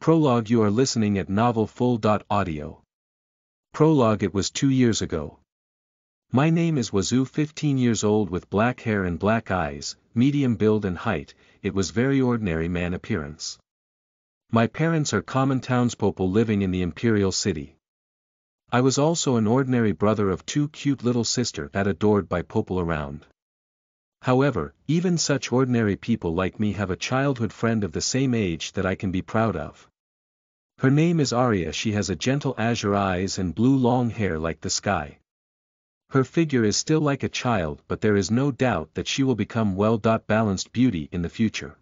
Prologue. You are listening at novelfull.audio. Prologue. It was 2 years ago. My name is Wazoo, 15 years old with black hair and black eyes, medium build and height. It was very ordinary man appearance. My parents are common townspeople living in the imperial city. I was also an ordinary brother of 2 cute little sister that adored by people around. However, even such ordinary people like me have a childhood friend of the same age that I can be proud of. Her name is Arya. She has a gentle azure eyes and blue long hair like the sky. Her figure is still like a child, but there is no doubt that she will become well-balanced beauty in the future.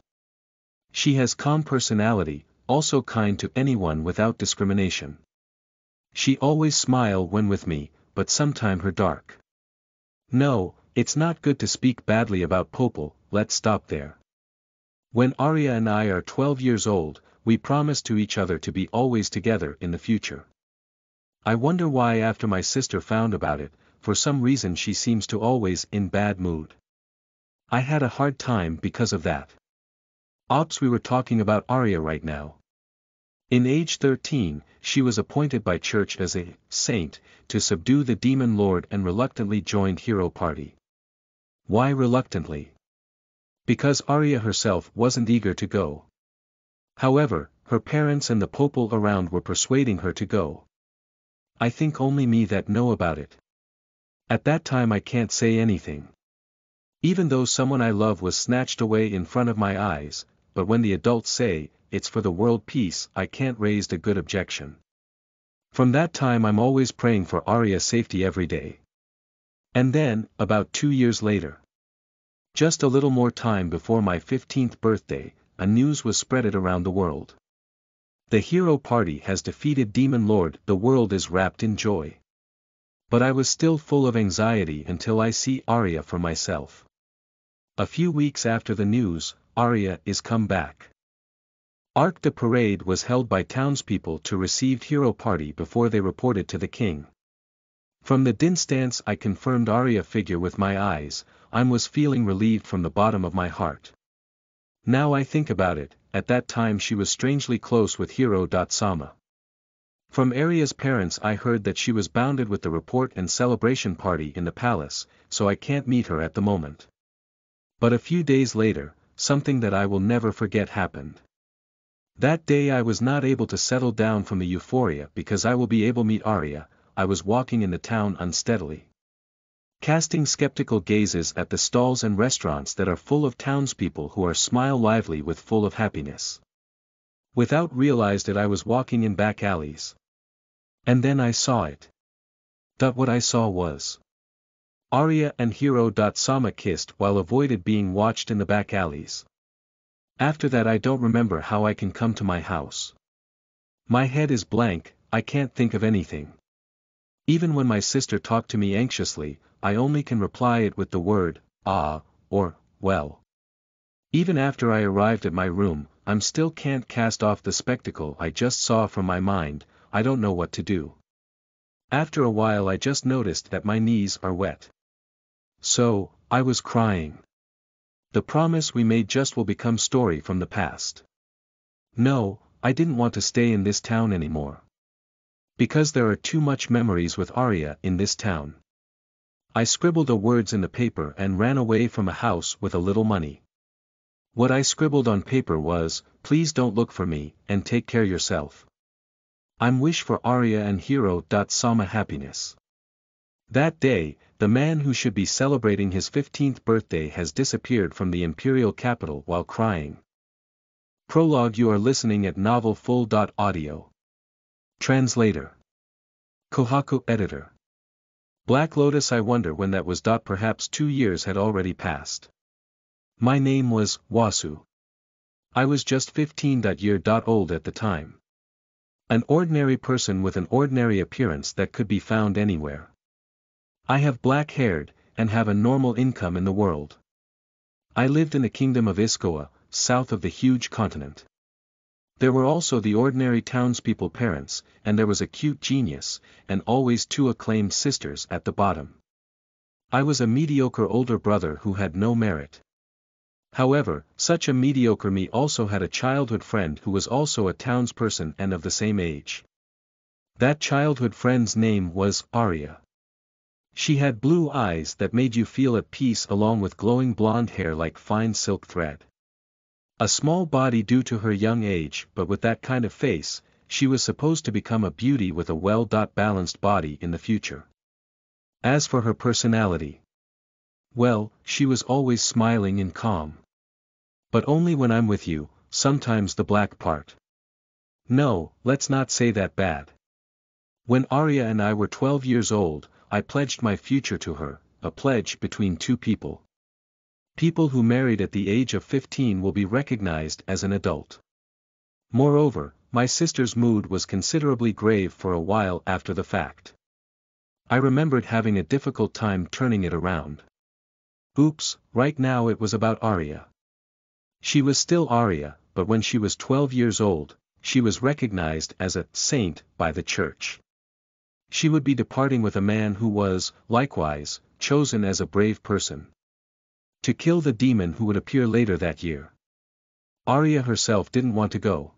She has calm personality, also kind to anyone without discrimination. She always smile when with me, but sometime her dark. No, it's not good to speak badly about Popol. Let's stop there. When Arya and I are 12 years old, we promise to each other to be always together in the future. I wonder why after my sister found about it, for some reason she seems to always in bad mood. I had a hard time because of that. Ops, we were talking about Arya right now. In age 13, she was appointed by church as a saint to subdue the demon lord and reluctantly joined hero party. Why reluctantly? Because Arya herself wasn't eager to go. However, her parents and the people around were persuading her to go. I think only me that know about it. At that time I can't say anything. Even though someone I love was snatched away in front of my eyes, but when the adults say, it's for the world peace, I can't raise a good objection. From that time I'm always praying for Arya's safety every day. And then, about 2 years later, just a little more time before my 15th birthday, a news was spreaded around the world. The hero party has defeated Demon Lord. The world is wrapped in joy. But I was still full of anxiety until I see Arya for myself. A few weeks after the news, Arya is come back. Arc de Parade was held by townspeople to receive hero party before they reported to the king. From the distance I confirmed Arya figure with my eyes. I was feeling relieved from the bottom of my heart. Now I think about it, at that time she was strangely close with Hero. Sama. From Arya's parents I heard that she was bounded with the report and celebration party in the palace, so I can't meet her at the moment. But a few days later, something that I will never forget happened. That day I was not able to settle down from the euphoria because I will be able to meet Arya. I was walking in the town unsteadily, casting skeptical gazes at the stalls and restaurants that are full of townspeople who are smile lively with full of happiness. Without realized it I was walking in back alleys. And then I saw it. What I saw was Arya and Hero. Sama kissed while avoided being watched in the back alleys. After that I don't remember how I can come to my house. My head is blank, I can't think of anything. Even when my sister talked to me anxiously, I only can reply it with the word, ah, or, well. Even after I arrived at my room, I'm still can't cast off the spectacle I just saw from my mind. I don't know what to do. After a while I just noticed that my knees are wet. So, I was crying. The promise we made just will become story from the past. No, I didn't want to stay in this town anymore. Because there are too much memories with Arya in this town. I scribbled the words in the paper and ran away from a house with a little money. What I scribbled on paper was, please don't look for me, and take care yourself. I'm wish for Arya and Hero. Sama happiness. That day, the man who should be celebrating his 15th birthday has disappeared from the imperial capital while crying. Prologue. You are listening at novelfull.audio. Translator. Kohaku Editor. Black Lotus. I wonder when that was. Perhaps 2 years had already passed. My name was Wasu. I was just 15-year-old at the time. An ordinary person with an ordinary appearance that could be found anywhere. I have black haired, and have a normal income in the world. I lived in the kingdom of Iskoa, south of the huge continent. There were also the ordinary townspeople parents, and there was a cute genius, and always 2 acclaimed sisters at the bottom. I was a mediocre older brother who had no merit. However, such a mediocre me also had a childhood friend who was also a townsperson and of the same age. That childhood friend's name was Arya. She had blue eyes that made you feel at peace along with glowing blonde hair like fine silk thread. A small body due to her young age, but with that kind of face, she was supposed to become a beauty with a well-balanced body in the future. As for her personality, well, she was always smiling and calm. But only when I'm with you, sometimes the black part. No, let's not say that bad. When Arya and I were 12 years old, I pledged my future to her, a pledge between two people. People who married at the age of 15 will be recognized as an adult. Moreover, my sister's mood was considerably grave for a while after the fact. I remembered having a difficult time turning it around. Oops, right now it was about Arya. She was still Arya, but when she was 12 years old, she was recognized as a saint by the church. She would be departing with a man who was, likewise, chosen as a brave person to kill the demon who would appear later that year. Arya herself didn't want to go.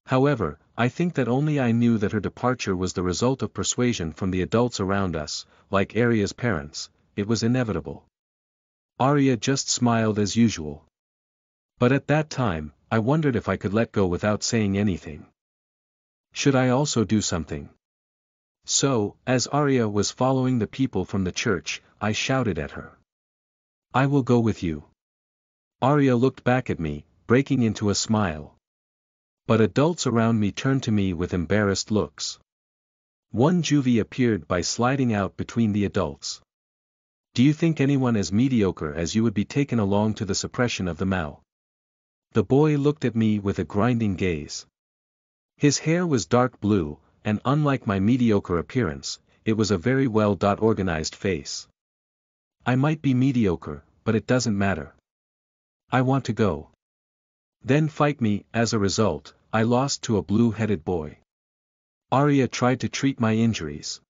However, I think that only I knew that her departure was the result of persuasion from the adults around us, like Arya's parents. It was inevitable. Arya just smiled as usual. But at that time, I wondered if I could let go without saying anything. Should I also do something? So, as Arya was following the people from the church, I shouted at her. I will go with you. Arya looked back at me, breaking into a smile. But adults around me turned to me with embarrassed looks. One juvie appeared by sliding out between the adults. Do you think anyone as mediocre as you would be taken along to the suppression of the Mao? The boy looked at me with a grinding gaze. His hair was dark blue, and unlike my mediocre appearance, it was a very well-organized face. I might be mediocre, but it doesn't matter. I want to go. Then fight me. As a result, I lost to a blue-headed boy. Arya tried to treat my injuries.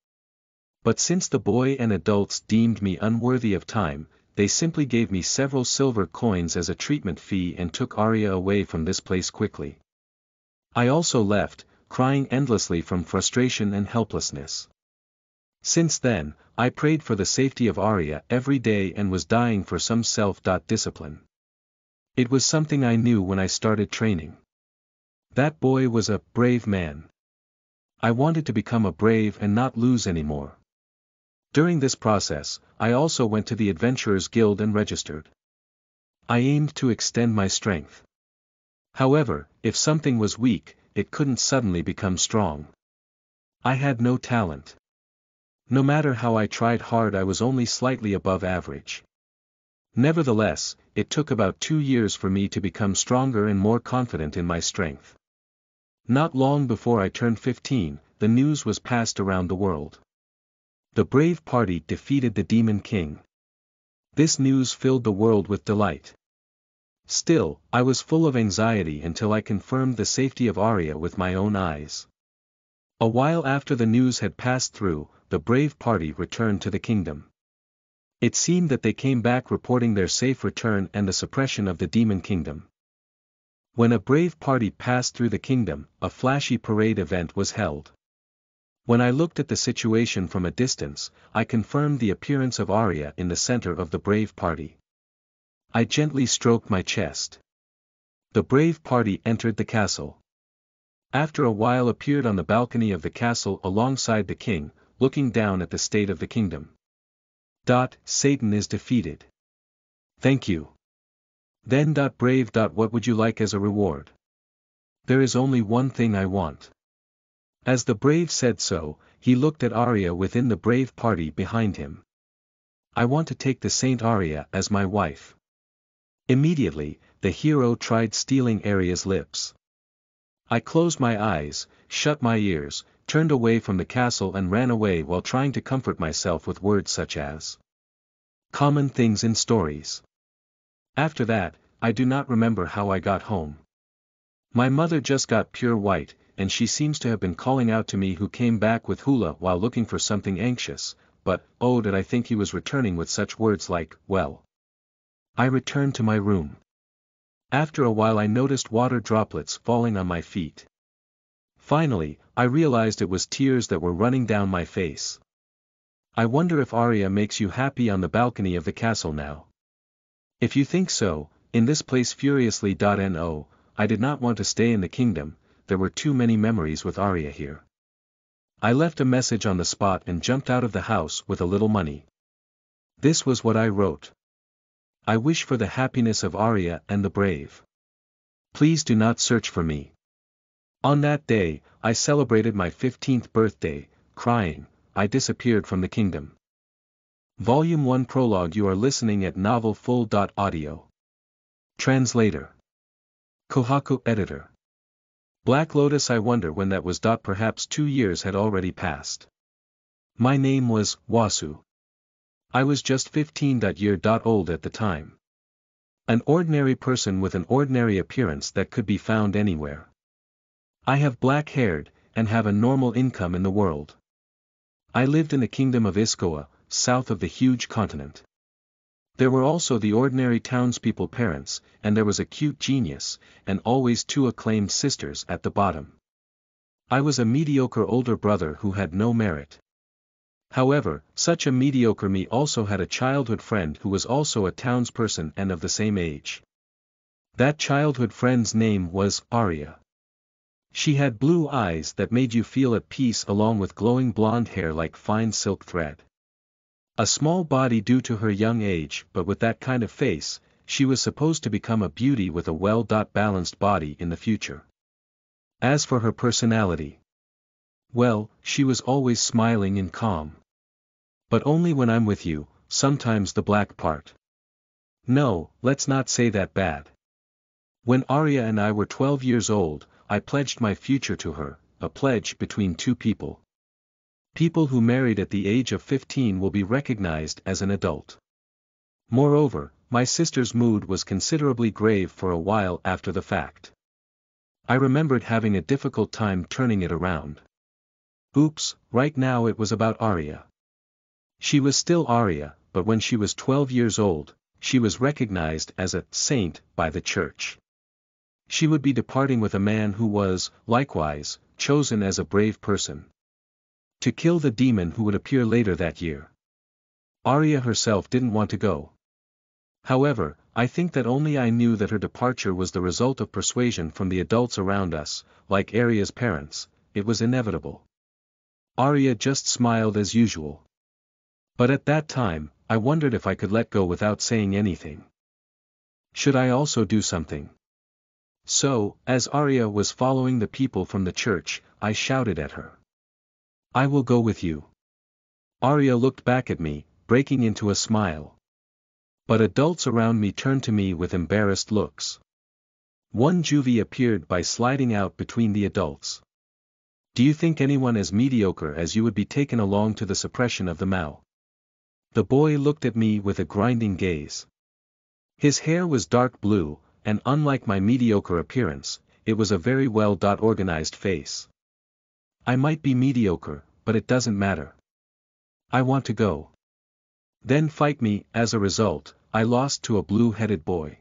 But since the boy and adults deemed me unworthy of time, they simply gave me several silver coins as a treatment fee and took Arya away from this place quickly. I also left, crying endlessly from frustration and helplessness. Since then, I prayed for the safety of Arya every day and was dying for some self-discipline. It was something I knew when I started training. That boy was a brave man. I wanted to become a brave and not lose anymore. During this process, I also went to the Adventurers Guild and registered. I aimed to extend my strength. However, if something was weak, it couldn't suddenly become strong. I had no talent. No matter how I tried hard, I was only slightly above average. Nevertheless, it took about 2 years for me to become stronger and more confident in my strength. Not long before I turned 15, the news was passed around the world. The brave party defeated the Demon King. This news filled the world with delight. Still, I was full of anxiety until I confirmed the safety of Arya with my own eyes. A while after the news had passed through, the brave party returned to the kingdom. It seemed that they came back reporting their safe return and the suppression of the Demon Kingdom. When a brave party passed through the kingdom, a flashy parade event was held. When I looked at the situation from a distance, I confirmed the appearance of Arya in the center of the brave party. I gently stroked my chest. The brave party entered the castle. After a while appeared on the balcony of the castle alongside the king, looking down at the state of the kingdom. Satan is defeated. Thank you. Then brave. What would you like as a reward? There is only one thing I want. As the brave said so, he looked at Arya within the brave party behind him. I want to take the Saint Arya as my wife. Immediately, the hero tried stealing Arya's lips. I closed my eyes, shut my ears, turned away from the castle and ran away while trying to comfort myself with words such as common things in stories. After that, I do not remember how I got home. My mother just got pure white, and she seems to have been calling out to me who came back with Hula while looking for something anxious, but, oh, did I think he was returning with such words like, well. I returned to my room. After a while I noticed water droplets falling on my feet. Finally, I realized it was tears that were running down my face. I wonder if Arya makes you happy on the balcony of the castle now. If you think so, in this place furiously.no, I did not want to stay in the kingdom, there were too many memories with Arya here. I left a message on the spot and jumped out of the house with a little money. This was what I wrote. I wish for the happiness of Arya and the brave. Please do not search for me. On that day, I celebrated my 15th birthday, crying, I disappeared from the kingdom. Volume 1 Prologue. You are listening at novelfull.audio. Translator. Kohaku Editor. Black Lotus. I wonder when that was. Perhaps 2 years had already passed. My name was Wasu. I was just 15-year-old at the time. An ordinary person with an ordinary appearance that could be found anywhere. I have black-haired, and have a normal income in the world. I lived in the kingdom of Iskoa, south of the huge continent. There were also the ordinary townspeople parents, and there was a cute genius, and always 2 acclaimed sisters at the bottom. I was a mediocre older brother who had no merit. However, such a mediocre me also had a childhood friend who was also a townsperson and of the same age. That childhood friend's name was Arya. She had blue eyes that made you feel at peace along with glowing blonde hair like fine silk thread. A small body due to her young age, but with that kind of face, she was supposed to become a beauty with a well-balanced body in the future. As for her personality, well, she was always smiling and calm. But only when I'm with you, sometimes the black part. No, let's not say that bad. When Arya and I were 12 years old, I pledged my future to her, a pledge between 2 people. People who married at the age of 15 will be recognized as an adult. Moreover, my sister's mood was considerably grave for a while after the fact. I remembered having a difficult time turning it around. Oops, right now it was about Arya. She was still Arya, but when she was 12 years old, she was recognized as a saint by the church. She would be departing with a man who was, likewise, chosen as a brave person to kill the demon who would appear later that year. Arya herself didn't want to go. However, I think that only I knew that her departure was the result of persuasion from the adults around us, like Arya's parents. It was inevitable. Arya just smiled as usual. But at that time, I wondered if I could let go without saying anything. Should I also do something? So, as Arya was following the people from the church, I shouted at her. I will go with you. Arya looked back at me, breaking into a smile. But adults around me turned to me with embarrassed looks. One juvie appeared by sliding out between the adults. Do you think anyone as mediocre as you would be taken along to the suppression of the Mao? The boy looked at me with a grinding gaze. His hair was dark blue, and unlike my mediocre appearance, it was a very well-organized face. I might be mediocre, but it doesn't matter. I want to go. Then fight me. As a result, I lost to a blue-headed boy.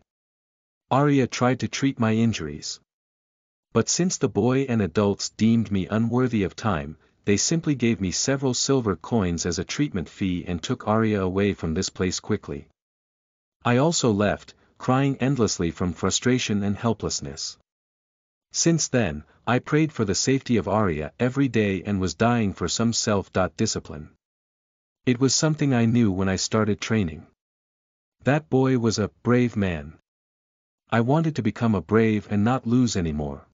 Arya tried to treat my injuries. But since the boy and adults deemed me unworthy of time, they simply gave me several silver coins as a treatment fee and took Arya away from this place quickly. I also left, crying endlessly from frustration and helplessness. Since then, I prayed for the safety of Arya every day and was dying for some self-discipline. It was something I knew when I started training. That boy was a brave man. I wanted to become a brave and not lose anymore.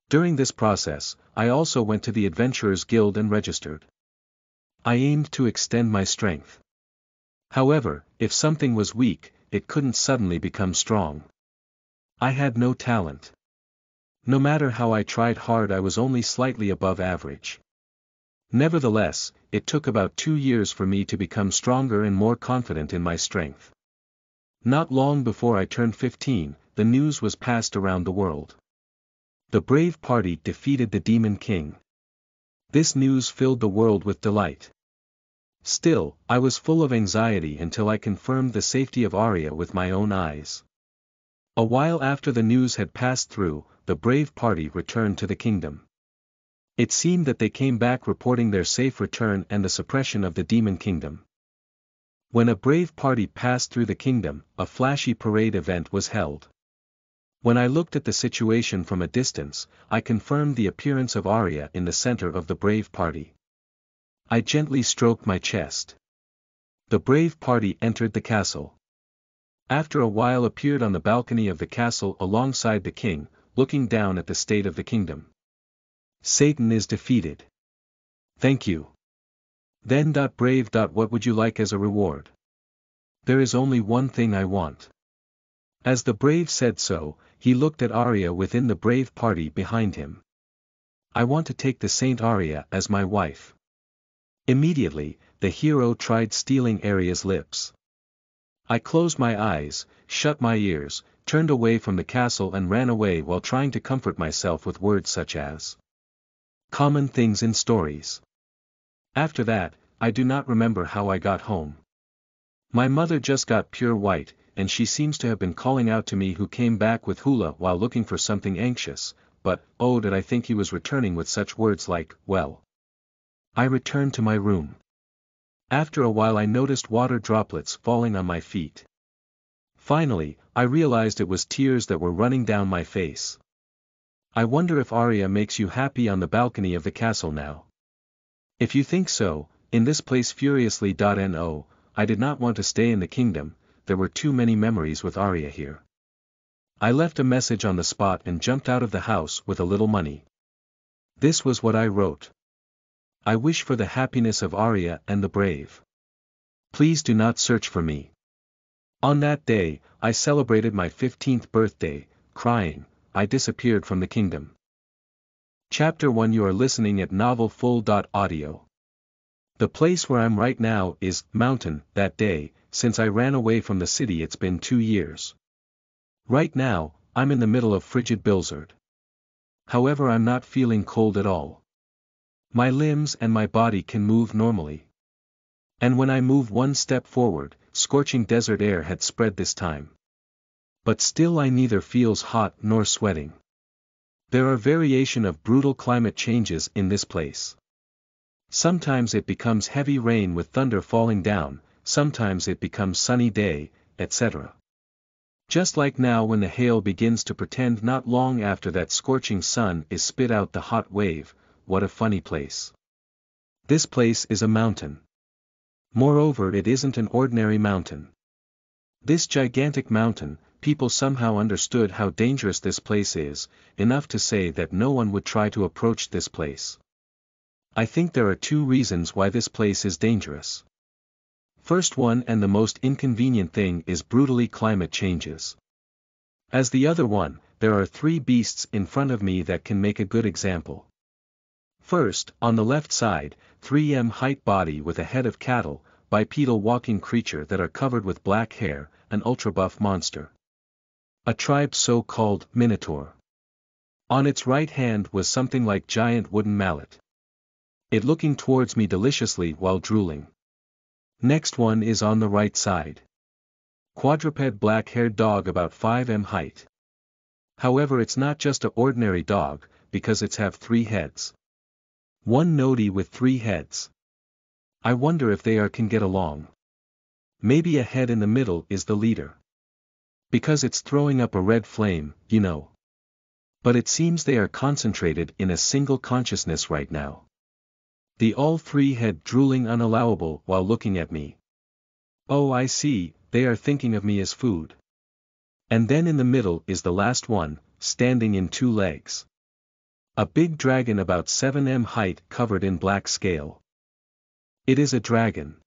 During this process, I also went to the Adventurers Guild and registered. I aimed to extend my strength. However, if something was weak, it couldn't suddenly become strong. I had no talent. No matter how I tried hard, I was only slightly above average. Nevertheless, it took about 2 years for me to become stronger and more confident in my strength. Not long before I turned 15, the news was passed around the world. The brave party defeated the Demon King. This news filled the world with delight. Still, I was full of anxiety until I confirmed the safety of Arya with my own eyes. A while after the news had passed through, the brave party returned to the kingdom. It seemed that they came back reporting their safe return and the suppression of the demon kingdom. When a brave party passed through the kingdom, a flashy parade event was held. When I looked at the situation from a distance, I confirmed the appearance of Arya in the center of the brave party. I gently stroked my chest. The brave party entered the castle. After a while appeared on the balcony of the castle alongside the king, looking down at the state of the kingdom. Satan is defeated. Thank you. Then brave. What would you like as a reward? There is only one thing I want. As the brave said so, he looked at Arya within the brave party behind him. I want to take the Saint Arya as my wife. Immediately, the hero tried stealing Arya's lips. I closed my eyes, shut my ears, turned away from the castle and ran away while trying to comfort myself with words such as common things in stories. After that, I do not remember how I got home. My mother just got pure white, and she seems to have been calling out to me who came back with Hula while looking for something anxious, but, oh did I think he was returning with such words like, well. I returned to my room. After a while I noticed water droplets falling on my feet. Finally, I realized it was tears that were running down my face. I wonder if Arya makes you happy on the balcony of the castle now. If you think so, in this place furiously. No, I did not want to stay in the kingdom, there were too many memories with Arya here. I left a message on the spot and jumped out of the house with a little money. This was what I wrote. I wish for the happiness of Arya and the brave. Please do not search for me. On that day, I celebrated my 15th birthday, crying, I disappeared from the kingdom. Chapter 1 You are listening at NovelFull.audio. The place where I'm right now is Mountain. That day, since I ran away from the city it's been 2 years. Right now, I'm in the middle of frigid blizzard. However I'm not feeling cold at all. My limbs and my body can move normally. And when I move one step forward, scorching desert air had spread this time. But still I neither feels hot nor sweating. There are variation of brutal climate changes in this place. Sometimes it becomes heavy rain with thunder falling down, sometimes it becomes sunny day, etc. Just like now when the hail begins to pretend not long after that scorching sun is spit out the hot wave. What a funny place. This place is a mountain. Moreover it isn't an ordinary mountain. This gigantic mountain, people somehow understood how dangerous this place is, enough to say that no one would try to approach this place. I think there are 2 reasons why this place is dangerous. First one and the most inconvenient thing is brutally climate changes. As the other one, there are 3 beasts in front of me that can make a good example. First, on the left side, 3 height body with a head of cattle, bipedal walking creature that are covered with black hair, an ultra-buff monster. A tribe so-called Minotaur. On its right hand was something like giant wooden mallet. It looking towards me deliciously while drooling. Next one is on the right side. Quadruped black-haired dog about 5 height. However it's not just a ordinary dog, because it's have 3 heads. One noddy with 3 heads. I wonder if they can get along. Maybe a head in the middle is the leader. Because it's throwing up a red flame, you know. But it seems they are concentrated in a single consciousness right now. The all 3 head drooling unallowable while looking at me. Oh I see, they are thinking of me as food. And then in the middle is the last one, standing in 2 legs. A big dragon about 7 height covered in black scale. It is a dragon.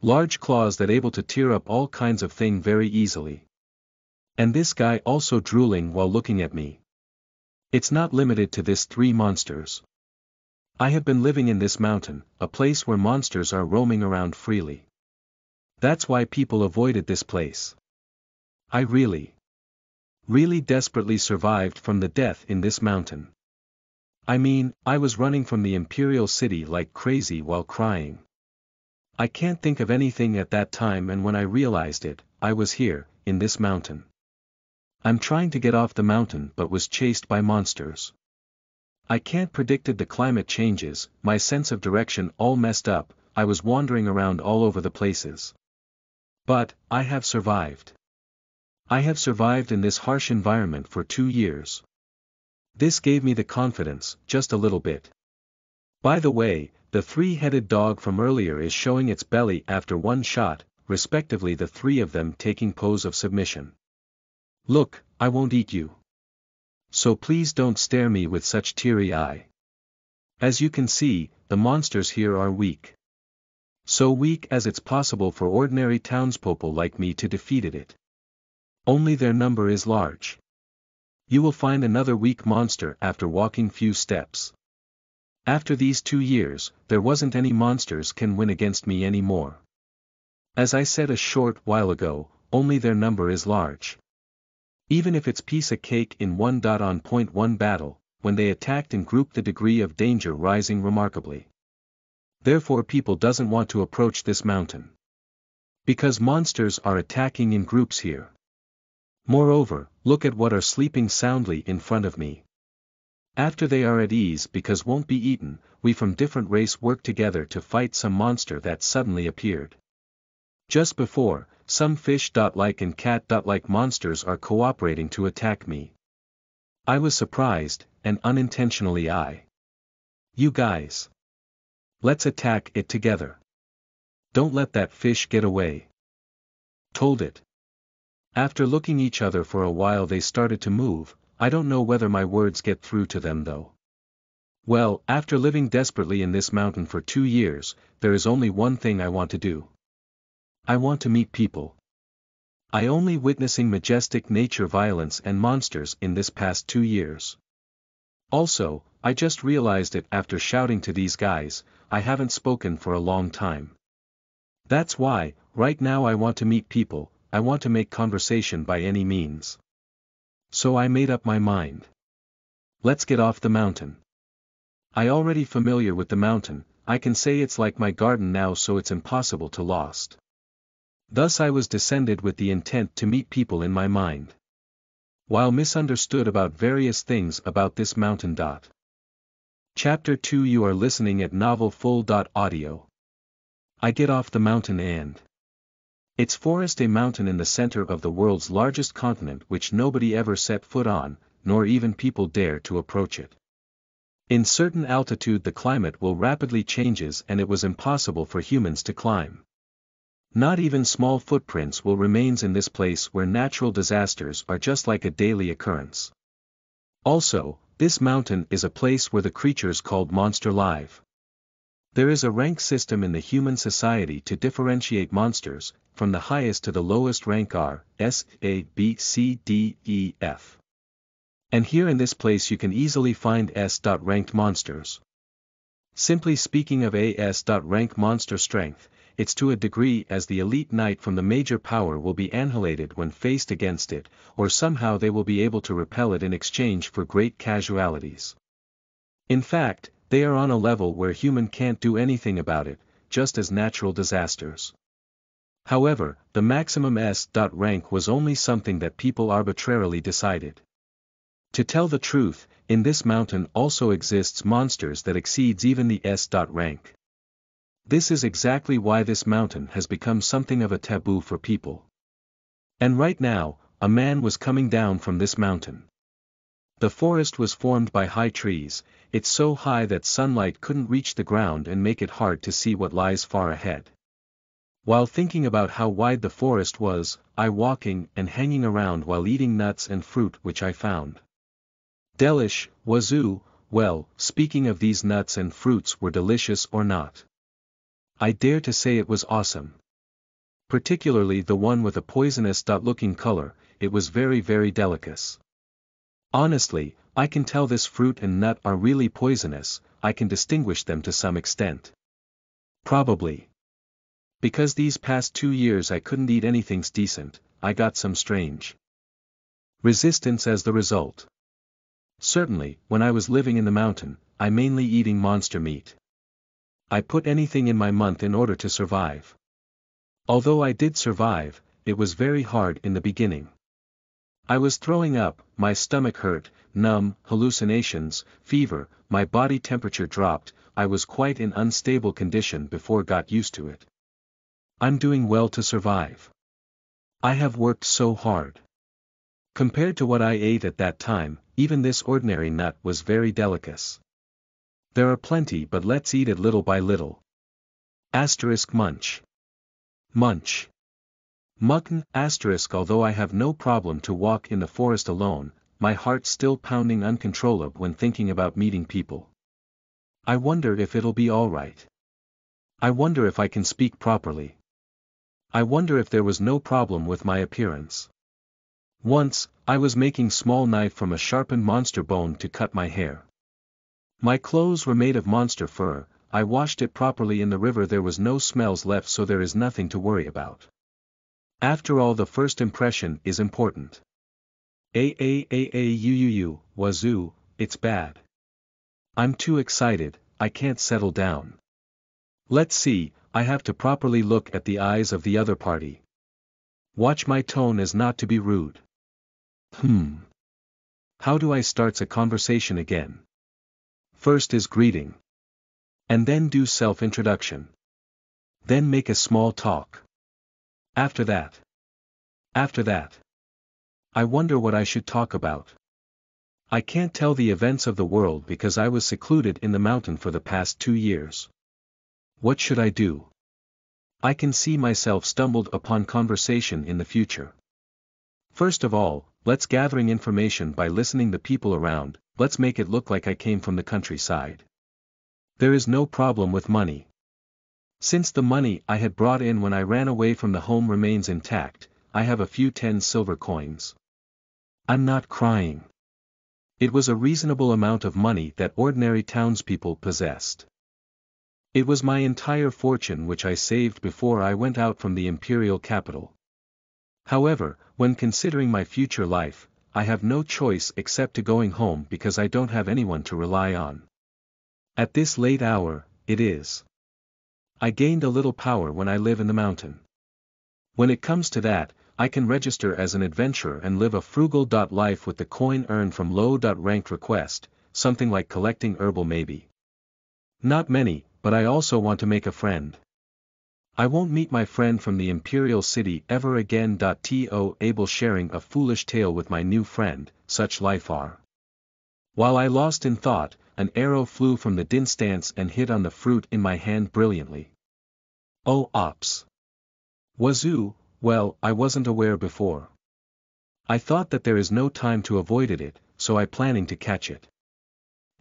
Large claws that able to tear up all kinds of thing very easily. And this guy also drooling while looking at me. It's not limited to this 3 monsters. I have been living in this mountain, a place where monsters are roaming around freely. That's why people avoided this place. I really desperately survived from the death in this mountain. I mean, I was running from the imperial city like crazy while crying. I can't think of anything at that time, and when I realized it, I was here, in this mountain. I'm trying to get off the mountain but was chased by monsters. I can't predicted the climate changes, my sense of direction all messed up, I was wandering around all over the places. But, I have survived. I have survived in this harsh environment for 2 years. This gave me the confidence, just a little bit. By the way, the 3-headed dog from earlier is showing its belly after 1 shot, respectively, the 3 of them taking pose of submission. Look, I won't eat you. So please don't stare me with such teary eye. As you can see, the monsters here are weak. So weak as it's possible for ordinary townspeople like me to defeat it. Only their number is large. You will find another weak monster after walking few steps. After these 2 years, there wasn't any monsters can win against me anymore. As I said a short while ago, only their number is large. Even if it's piece of cake in 1.1 battle, when they attacked in group the degree of danger rising remarkably. Therefore people doesn't want to approach this mountain. Because monsters are attacking in groups here. Moreover, look at what are sleeping soundly in front of me. After they are at ease because won't be eaten, we from different race work together to fight some monster that suddenly appeared. Just before, some fish-like and cat-like monsters are cooperating to attack me. I was surprised, and unintentionally You guys. Let's attack it together. Don't let that fish get away. Told it. After looking each other for a while they started to move. I don't know whether my words get through to them though. Well, after living desperately in this mountain for 2 years, there is only one thing I want to do. I want to meet people. I only witnessing majestic nature violence and monsters in this past 2 years. Also, I just realized it after shouting to these guys, I haven't spoken for a long time. That's why, right now I want to meet people, I want to make conversation by any means. So I made up my mind. Let's get off the mountain. I already familiar with the mountain, I can say it's like my garden now, so it's impossible to lost. Thus I was descended with the intent to meet people in my mind. While misunderstood about various things about this mountain. Chapter 2 You are listening at Novel Full. Audio. I get off the mountain and it's forest, a mountain in the center of the world's largest continent which nobody ever set foot on, nor even people dare to approach it. In certain altitude the climate will rapidly changes and it was impossible for humans to climb. Not even small footprints will remains in this place where natural disasters are just like a daily occurrence. Also, this mountain is a place where the creatures called monster live. There is a rank system in the human society to differentiate monsters, from the highest to the lowest rank are, S, A, B, C, D, E, F. And here in this place you can easily find S-ranked monsters. Simply speaking of S-rank monster strength, it's to a degree as the elite knight from the major power will be annihilated when faced against it, or somehow they will be able to repel it in exchange for great casualties. In fact, they are on a level where human can't do anything about it, just as natural disasters. However, the maximum S-rank was only something that people arbitrarily decided. To tell the truth, in this mountain also exists monsters that exceeds even the S-rank. This is exactly why this mountain has become something of a taboo for people. And right now, a man was coming down from this mountain. The forest was formed by high trees, it's so high that sunlight couldn't reach the ground and make it hard to see what lies far ahead. While thinking about how wide the forest was, I walking and hanging around while eating nuts and fruit which I found delish, wazoo. Well, speaking of these nuts and fruits were delicious or not. I dare to say it was awesome. Particularly the one with a poisonous looking color, it was very delicate. Honestly, I can tell this fruit and nut are really poisonous, I can distinguish them to some extent. Probably. Because these past 2 years I couldn't eat anything decent, I got some strange resistance as the result. Certainly, when I was living in the mountain, I mainly eating monster meat. I put anything in my month in order to survive. Although I did survive, it was very hard in the beginning. I was throwing up, my stomach hurt, numb, hallucinations, fever, my body temperature dropped, I was quite in unstable condition before got used to it. I'm doing well to survive. I have worked so hard. Compared to what I ate at that time, even this ordinary nut was very delicate. There are plenty, but let's eat it little by little. Asterisk munch. Munch. Mutton, asterisk. Although I have no problem to walk in the forest alone, my heart still pounding uncontrollable when thinking about meeting people. I wonder if it'll be alright. I wonder if I can speak properly. I wonder if there was no problem with my appearance. Once, I was making small knife from a sharpened monster bone to cut my hair. My clothes were made of monster fur, I washed it properly in the river, there was no smells left, so there is nothing to worry about. After all, the first impression is important. Wazoo, it's bad. I'm too excited, I can't settle down. Let's see, I have to properly look at the eyes of the other party. Watch my tone as not to be rude. How do I start a conversation again? First is greeting. And then do self-introduction. Then make a small talk. After that. I wonder what I should talk about. I can't tell the events of the world because I was secluded in the mountain for the past 2 years. What should I do? I can see myself stumbled upon conversation in the future. First of all, let's gathering information by listening the people around, let's make it look like I came from the countryside. There is no problem with money. Since the money I had brought in when I ran away from the home remains intact, I have a few 10 silver coins. I'm not crying. It was a reasonable amount of money that ordinary townspeople possessed. It was my entire fortune which I saved before I went out from the imperial capital. However, when considering my future life, I have no choice except to going home because I don't have anyone to rely on. At this late hour, it is. I gained a little power when I live in the mountain. When it comes to that, I can register as an adventurer and live a frugal life with the coin earned from low-ranked request, something like collecting herbal maybe. Not many, but I also want to make a friend. I won't meet my friend from the imperial city ever again. To able sharing a foolish tale with my new friend, such life are. While I lost in thought, an arrow flew from the distance and hit on the fruit in my hand brilliantly. Oh ops. Wazoo, well, I wasn't aware before. I thought that there is no time to avoid it, so I planning to catch it.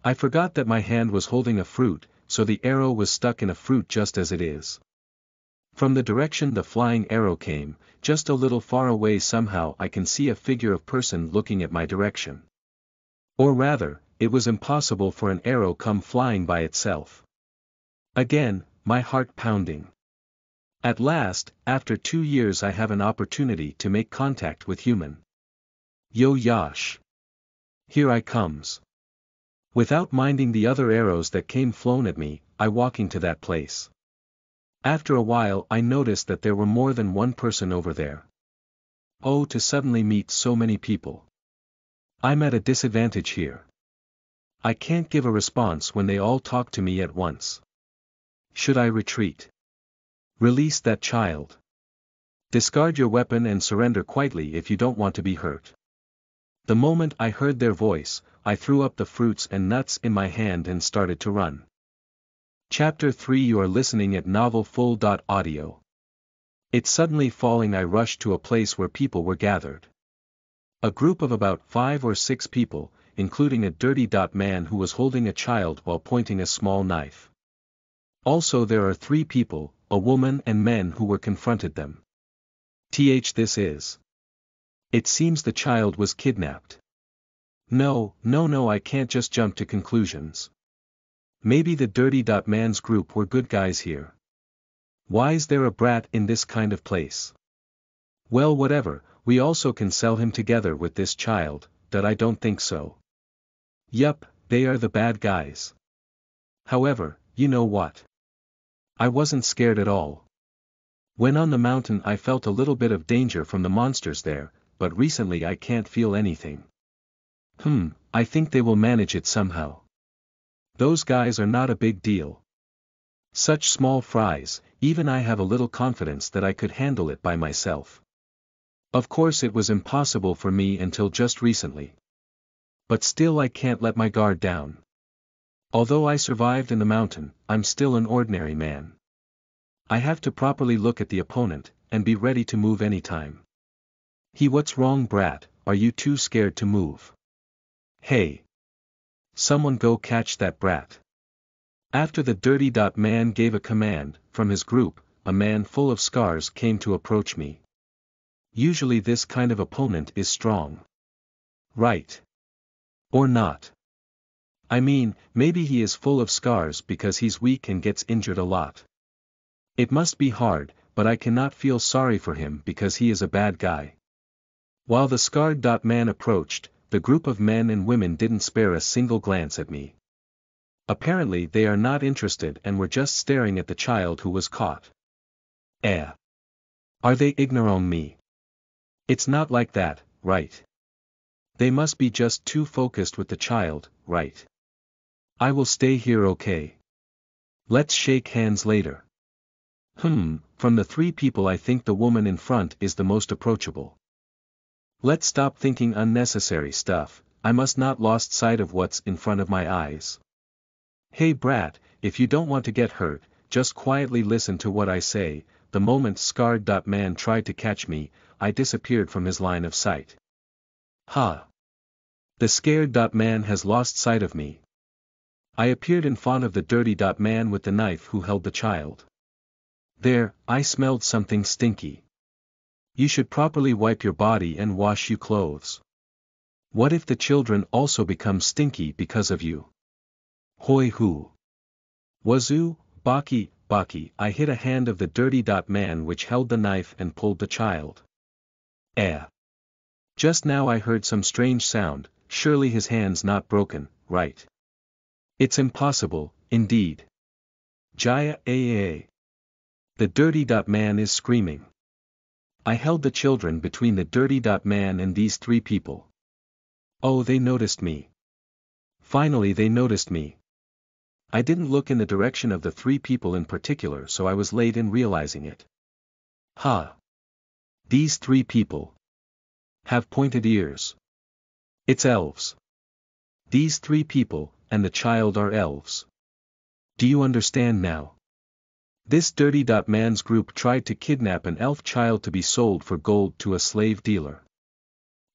I forgot that my hand was holding a fruit, so the arrow was stuck in a fruit just as it is. From the direction the flying arrow came, just a little far away somehow I can see a figure of person looking at my direction. Or rather, it was impossible for an arrow come flying by itself. Again, my heart pounding. At last, after 2 years I have an opportunity to make contact with human. Yo Yash. Here I comes. Without minding the other arrows that came flown at me, I walking to that place. After a while I noticed that there were more than one person over there. Oh, to suddenly meet so many people. I'm at a disadvantage here. I can't give a response when they all talk to me at once. Should I retreat? Release that child. Discard your weapon and surrender quietly if you don't want to be hurt. The moment I heard their voice, I threw up the fruits and nuts in my hand and started to run. Chapter 3. You are listening at novelfull.audio. It's suddenly falling. I rushed to a place where people were gathered. A group of about 5 or 6 people, including a dirty man who was holding a child while pointing a small knife. Also there are 3 people, a woman and men who were confronted them. This is. It seems the child was kidnapped. No, I can't just jump to conclusions. Maybe the dirty man's group were good guys here. Why's there a brat in this kind of place? Well, whatever, we also can sell him together with this child. That I don't think so. Yup, they are the bad guys. However, you know what? I wasn't scared at all. When on the mountain I felt a little bit of danger from the monsters there, but recently I can't feel anything. I think they will manage it somehow. Those guys are not a big deal. Such small fries, even I have a little confidence that I could handle it by myself. Of course it was impossible for me until just recently. But still I can't let my guard down. Although I survived in the mountain, I'm still an ordinary man. I have to properly look at the opponent, and be ready to move anytime. What's wrong, brat? Are you too scared to move? Hey! Someone go catch that brat. After the dirty man gave a command, from his group, a man full of scars came to approach me. Usually this kind of opponent is strong. Right? Or not? I mean, maybe he is full of scars because he's weak and gets injured a lot. It must be hard, but I cannot feel sorry for him because he is a bad guy. While the scarred man approached, the group of men and women didn't spare a single glance at me. Apparently they are not interested and were just staring at the child who was caught. Are they ignoring me? It's not like that, right? They must be just too focused with the child, right? I will stay here, okay? Let's shake hands later. From the three people I think the woman in front is the most approachable. Let's stop thinking unnecessary stuff, I must not lost sight of what's in front of my eyes. Hey brat, if you don't want to get hurt, just quietly listen to what I say. The moment scarred man tried to catch me, I disappeared from his line of sight. The scared man has lost sight of me. I appeared in front of the dirty man with the knife who held the child. There, I smelled something stinky. You should properly wipe your body and wash your clothes. What if the children also become stinky because of you? Hoi hu. Wazoo, Baki, I hit a hand of the dirty man which held the knife and pulled the child. Just now I heard some strange sound, surely his hand's not broken, right? It's impossible, indeed. Jaya. The dirty man is screaming. I held the children between the dirty man and these three people. Oh, they noticed me. Finally they noticed me. I didn't look in the direction of the three people in particular, so I was late in realizing it. These three people have pointed ears. It's elves. These three people, and the child are elves. Do you understand now? This dirty man's group tried to kidnap an elf child to be sold for gold to a slave dealer.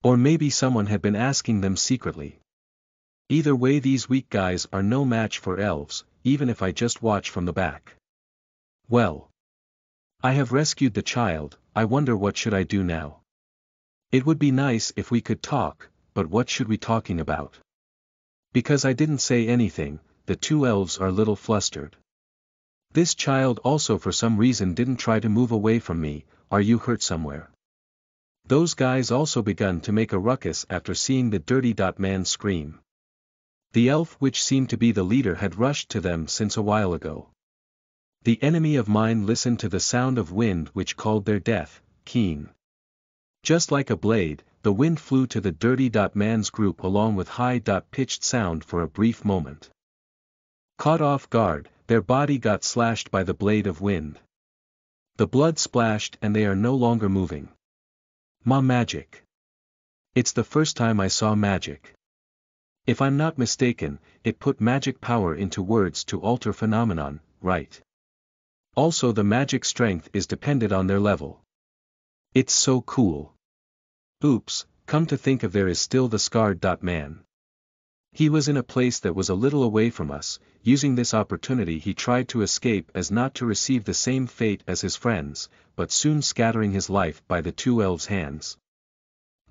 Or maybe someone had been asking them secretly. Either way, these weak guys are no match for elves, even if I just watch from the back. Well, I have rescued the child, I wonder what should I do now? It would be nice if we could talk, but what should we talking about? Because I didn't say anything, the two elves are a little flustered. This child also for some reason didn't try to move away from me. Are you hurt somewhere? Those guys also begun to make a ruckus after seeing the dirty man scream. The elf which seemed to be the leader had rushed to them since a while ago. The enemy of mine listened to the sound of wind which called their death, keen. Just like a blade, the wind flew to the dirty man's group along with high-pitched sound for a brief moment. Caught off guard, their body got slashed by the blade of wind. The blood splashed and they are no longer moving. Magic. It's the first time I saw magic. If I'm not mistaken, it put magic power into words to alter phenomenon, right? Also the magic strength is dependent on their level. It's so cool. Oops, come to think of, there is still the scarred man. He was in a place that was a little away from us. Using this opportunity he tried to escape as not to receive the same fate as his friends, but soon scattering his life by the two elves' hands.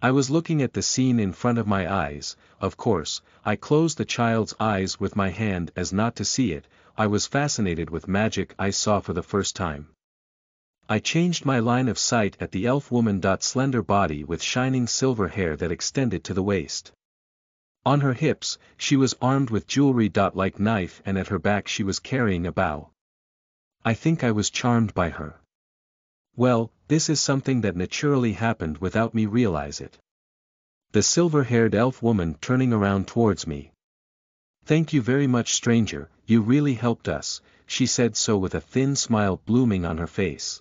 I was looking at the scene in front of my eyes. Of course, I closed the child's eyes with my hand as not to see it. I was fascinated with magic I saw for the first time. I changed my line of sight at the elf woman. Slender body with shining silver hair that extended to the waist. On her hips, she was armed with jewelry. Like knife, and at her back she was carrying a bow. I think I was charmed by her. Well, this is something that naturally happened without me realize it. The silver-haired elf woman turning around towards me. Thank you very much, stranger, you really helped us, she said so with a thin smile blooming on her face.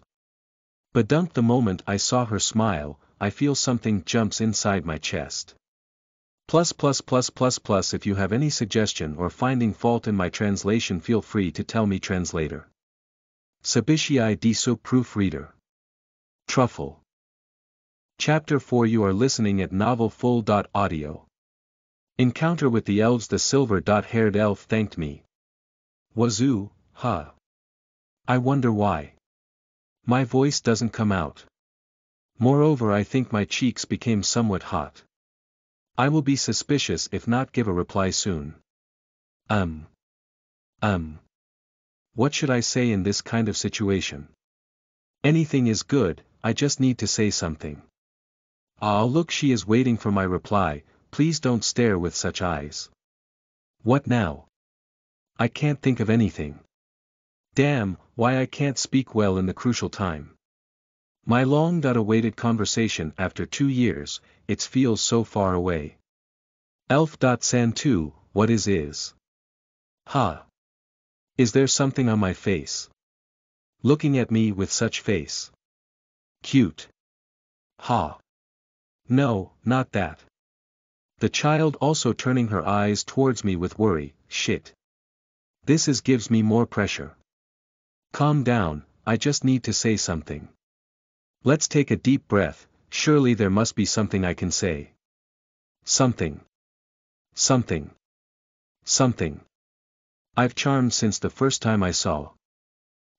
Badunk, the moment I saw her smile, I feel something jumps inside my chest. If you have any suggestion or finding fault in my translation, feel free to tell me, translator. Sabishii Diso, proofreader. Truffle. Chapter 4. You are listening at novelfull.audio. Encounter with the elves. The silver-haired elf thanked me. Wazoo, huh? I wonder why. My voice doesn't come out. Moreover, I think my cheeks became somewhat hot. I will be suspicious if not give a reply soon. What should I say in this kind of situation? Anything is good, I just need to say something. Ah, look, she is waiting for my reply. Please don't stare with such eyes. What now? I can't think of anything. Damn, why I can't speak well in the crucial time. My long-awaited conversation after 2 years, it feels so far away. Elf.san 2, what is? Ha! Is there something on my face? Looking at me with such face. Cute. Ha! No, not that. The child also turning her eyes towards me with worry. Shit. This gives me more pressure. Calm down, I just need to say something. Let's take a deep breath. Surely there must be something I can say. Something. I've charmed since the first time I saw.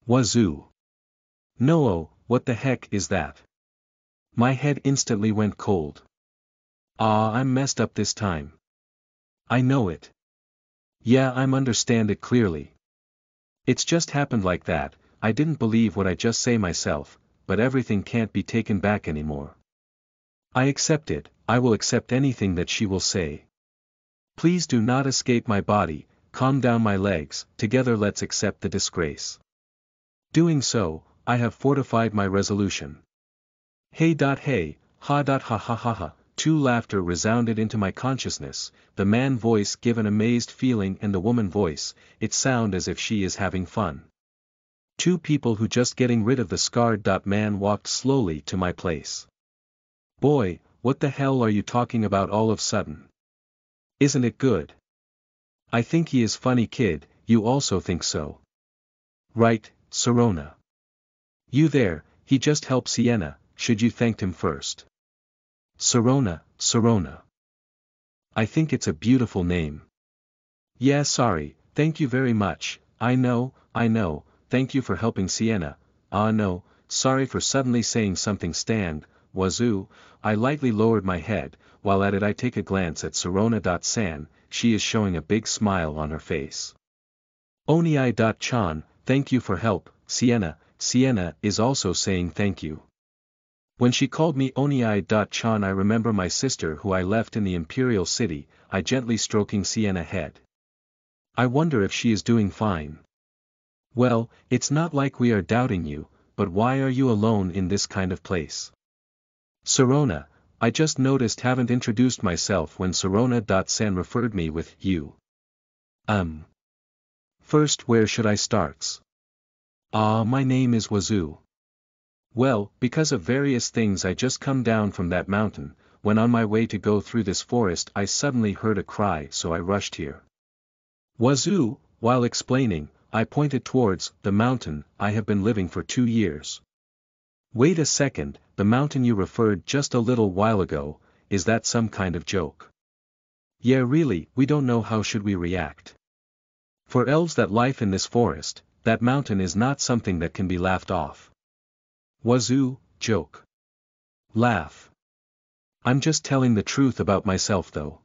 Wazoo. No, what the heck is that? My head instantly went cold. Ah, I'm messed up this time. I know it. Yeah, I'm understand it clearly. It's just happened like that. I didn't believe what I just say myself, but everything can't be taken back anymore. I accept it, I will accept anything that she will say. Please do not escape my body, calm down my legs, together let's accept the disgrace. Doing so, I have fortified my resolution. Hey, ha ha ha ha ha. Two laughter resounded into my consciousness, the man voice give an amazed feeling and the woman voice, it sound as if she is having fun. Two people who just getting rid of the scarred. Man walked slowly to my place. Boy, what the hell are you talking about all of sudden? Isn't it good? I think he is funny kid, you also think so? Right, Sirona. You there, he just helped Sienna, should you thanked him first? Sirona. I think it's a beautiful name. Yeah, sorry, thank you very much, I know, thank you for helping Sienna. Ah no, sorry for suddenly saying something. Stand, Wazoo. I lightly lowered my head, while at it I take a glance at Sirona.san, she is showing a big smile on her face. Onii.chan, thank you for help, Sienna is also saying thank you. When she called me Onii.chan, I remember my sister who I left in the Imperial City, I gently stroking Sienna head. I wonder if she is doing fine. Well, it's not like we are doubting you, but why are you alone in this kind of place? Sirona, I just noticed haven't introduced myself when Sirona.san referred me with you. First, where should I start? Ah, my name is Wazoo. Well, because of various things I just come down from that mountain, when on my way to go through this forest I suddenly heard a cry, so I rushed here. Wazoo, while explaining, I pointed towards the mountain I have been living for 2 years. Wait a second, the mountain you referred just a little while ago, is that some kind of joke? Yeah, really, we don't know how should we react. For elves that life in this forest, that mountain is not something that can be laughed off. Wazoo, joke. Laugh. I'm just telling the truth about myself though.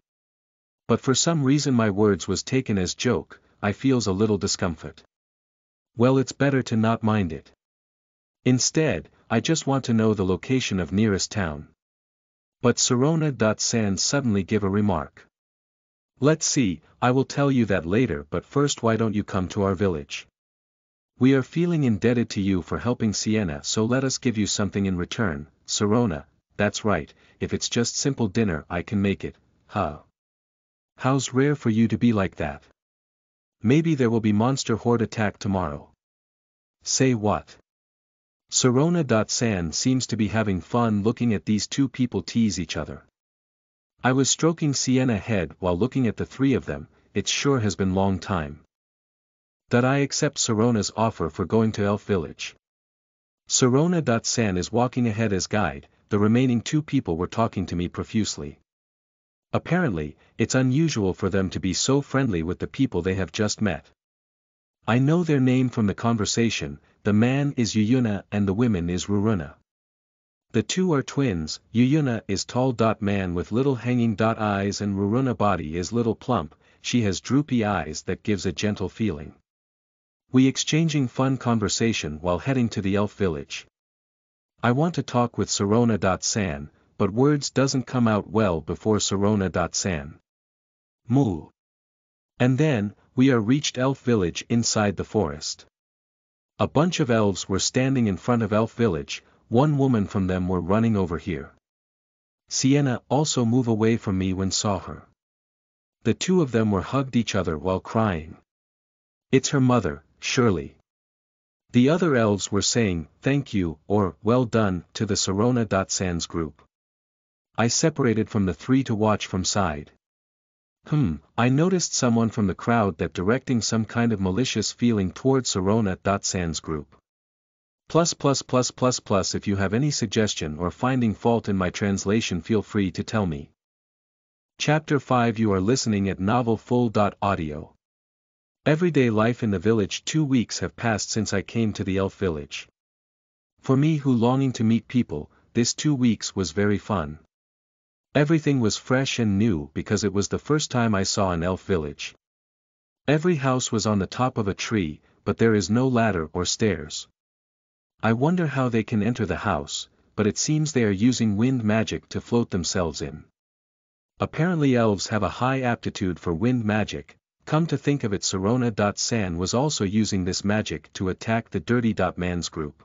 But for some reason my words was taken as joke, I feels a little discomfort. Well, it's better to not mind it. Instead, I just want to know the location of nearest town. But Sirona.san suddenly give a remark. Let's see, I will tell you that later, but first why don't you come to our village? We are feeling indebted to you for helping Sienna, so let us give you something in return. Sirona, that's right, if it's just simple dinner I can make it, huh? How's rare for you to be like that? Maybe there will be monster horde attack tomorrow. Say what? Sirona.san seems to be having fun looking at these two people tease each other. I was stroking Sienna's head while looking at the three of them. It sure has been long time. That I accept Sirona's offer for going to Elf Village. Sirona.san is walking ahead as guide, the remaining two people were talking to me profusely. Apparently, it's unusual for them to be so friendly with the people they have just met. I know their name from the conversation, the man is Yuyuna and the women is Ruruna. The two are twins, Yuyuna is tall. Man with little hanging eyes and Ruruna body is little plump, she has droopy eyes that gives a gentle feeling. We exchanging fun conversation while heading to the elf village. I want to talk with Sirona.san, but words doesn't come out well before Sirona.san. Moo. And then, we are reached elf village inside the forest. A bunch of elves were standing in front of elf village, one woman from them were running over here. Sienna also move away from me when saw her. The two of them were hugged each other while crying. It's her mother, surely. The other elves were saying, thank you, or, well done, to the Sirona.san's group. I separated from the three to watch from side. I noticed someone from the crowd that directing some kind of malicious feeling towards Sirona.san's group. If you have any suggestion or finding fault in my translation feel free to tell me. Chapter 5 You are listening at novelfull.audio. Everyday life in the village. 2 weeks have passed since I came to the elf village. For me who longing to meet people, this 2 weeks was very fun. Everything was fresh and new because it was the first time I saw an elf village. Every house was on the top of a tree, but there is no ladder or stairs. I wonder how they can enter the house, but it seems they are using wind magic to float themselves in. Apparently elves have a high aptitude for wind magic. Come to think of it, Sirona.san was also using this magic to attack the Dirty Man's group.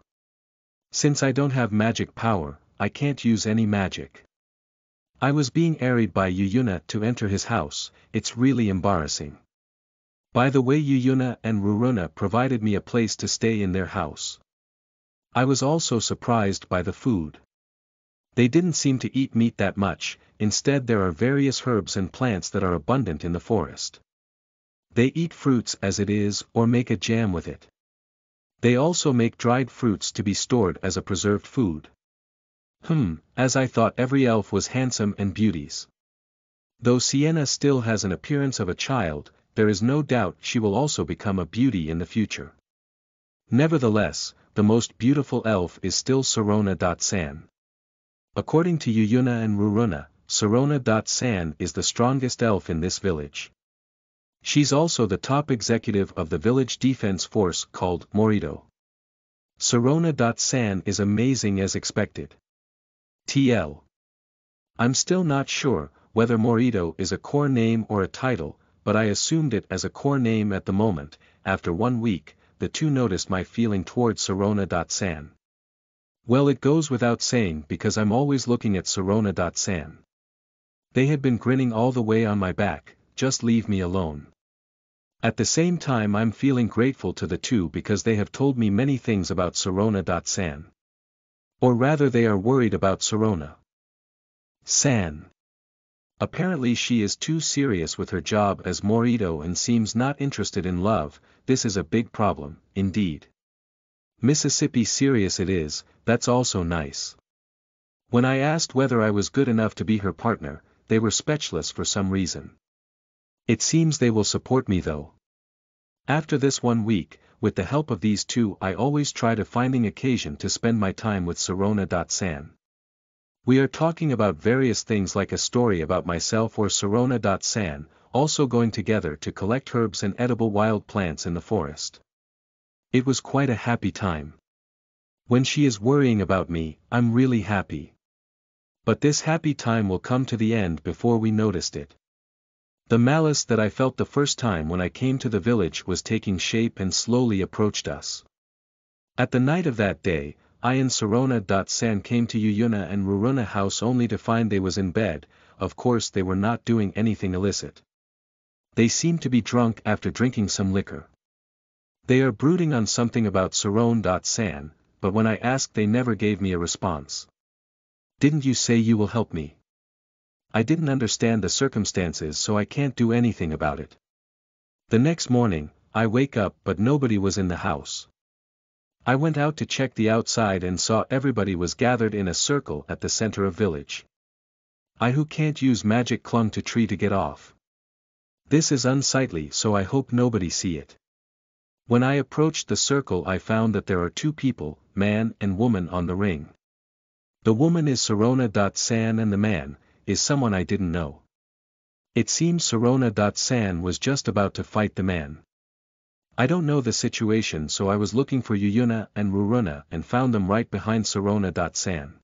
Since I don't have magic power, I can't use any magic. I was being aided by Yuyuna to enter his house. It's really embarrassing. By the way, Yuyuna and Ruruna provided me a place to stay in their house. I was also surprised by the food. They didn't seem to eat meat that much, instead there are various herbs and plants that are abundant in the forest. They eat fruits as it is or make a jam with it. They also make dried fruits to be stored as a preserved food. As I thought, every elf was handsome and beauties. Though Sienna still has an appearance of a child, there is no doubt she will also become a beauty in the future. Nevertheless, the most beautiful elf is still Sirona.san. According to Yuyuna and Ruruna, Sirona.san is the strongest elf in this village. She's also the top executive of the village defense force called Morito. Sirona.san is amazing as expected. TL. I'm still not sure whether Morito is a core name or a title, but I assumed it as a core name at the moment. After 1 week, the two noticed my feeling towards Sirona.san. Well, it goes without saying because I'm always looking at Sirona.san. They had been grinning all the way on my back, just leave me alone. At the same time I'm feeling grateful to the two because they have told me many things about Sirona.san. Or rather they are worried about Sirona.san. Apparently she is too serious with her job as Morito and seems not interested in love. This is a big problem, indeed. Mississippi serious it is, that's also nice. When I asked whether I was good enough to be her partner, they were speechless for some reason. It seems they will support me though. After this 1 week, with the help of these two I always try to finding occasion to spend my time with Sirona.san. We are talking about various things like a story about myself or Sirona.san, also going together to collect herbs and edible wild plants in the forest. It was quite a happy time. When she is worrying about me, I'm really happy. But this happy time will come to the end before we noticed it. The malice that I felt the first time when I came to the village was taking shape and slowly approached us. At the night of that day, I and Sarona.san came to Yuyuna and Ruruna house only to find they was in bed. Of course they were not doing anything illicit. They seemed to be drunk after drinking some liquor. They are brooding on something about Sarone.san, but when I asked they never gave me a response. Didn't you say you will help me? I didn't understand the circumstances so I can't do anything about it. The next morning, I wake up but nobody was in the house. I went out to check the outside and saw everybody was gathered in a circle at the center of village. I who can't use magic clung to tree to get off. This is unsightly so I hope nobody see it. When I approached the circle I found that there are two people, man and woman on the ring. The woman is Sarona.san and the man is someone I didn't know. It seems Sarona.san was just about to fight the man. I don't know the situation so I was looking for Yuyuna and Ruruna and found them right behind Sarona.san.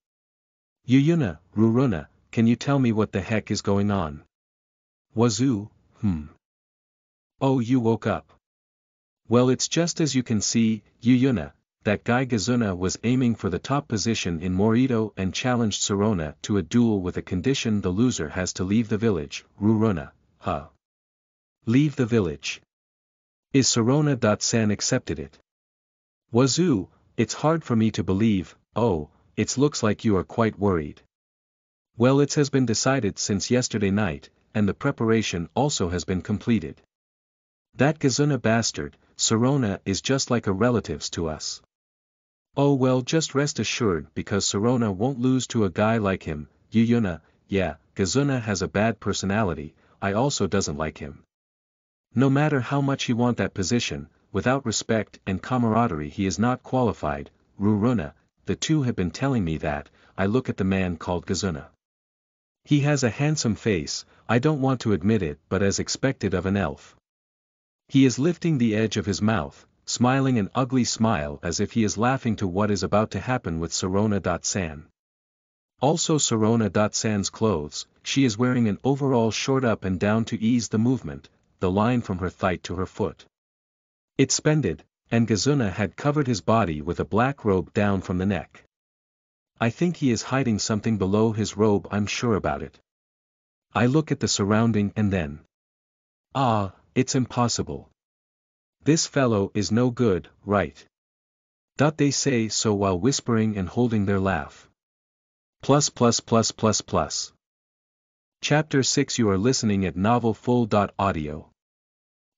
Yuyuna, Ruruna, can you tell me what the heck is going on? Wazoo, Oh, you woke up. Well, it's just as you can see, Yuyuna. That guy Gazuna was aiming for the top position in Morito and challenged Sarona to a duel with a condition the loser has to leave the village. Ruruna, leave the village. Is Sarona.san accepted it? Wazoo, it's hard for me to believe. Oh, it looks like you are quite worried. Well, it has been decided since yesterday night, and the preparation also has been completed. That Gazuna bastard, Sarona is just like a relatives to us. Oh well, just rest assured because Sarona won't lose to a guy like him. Yuyuna, yeah, Gazuna has a bad personality, I also doesn't like him. No matter how much he want that position, without respect and camaraderie he is not qualified. Ruruna, the two have been telling me that. I look at the man called Gazuna. He has a handsome face, I don't want to admit it but as expected of an elf. He is lifting the edge of his mouth, smiling an ugly smile as if he is laughing to what is about to happen with Sarona.san. Also Sarona.san's clothes, she is wearing an overall short up and down to ease the movement, the line from her thigh to her foot. It's splendid, and Gazuna had covered his body with a black robe down from the neck. I think he is hiding something below his robe, I'm sure about it. I look at the surrounding and then. It's impossible. This fellow is no good, right? They say so while whispering and holding their laugh. +++++. Chapter 6 You are listening at novelfull.audio.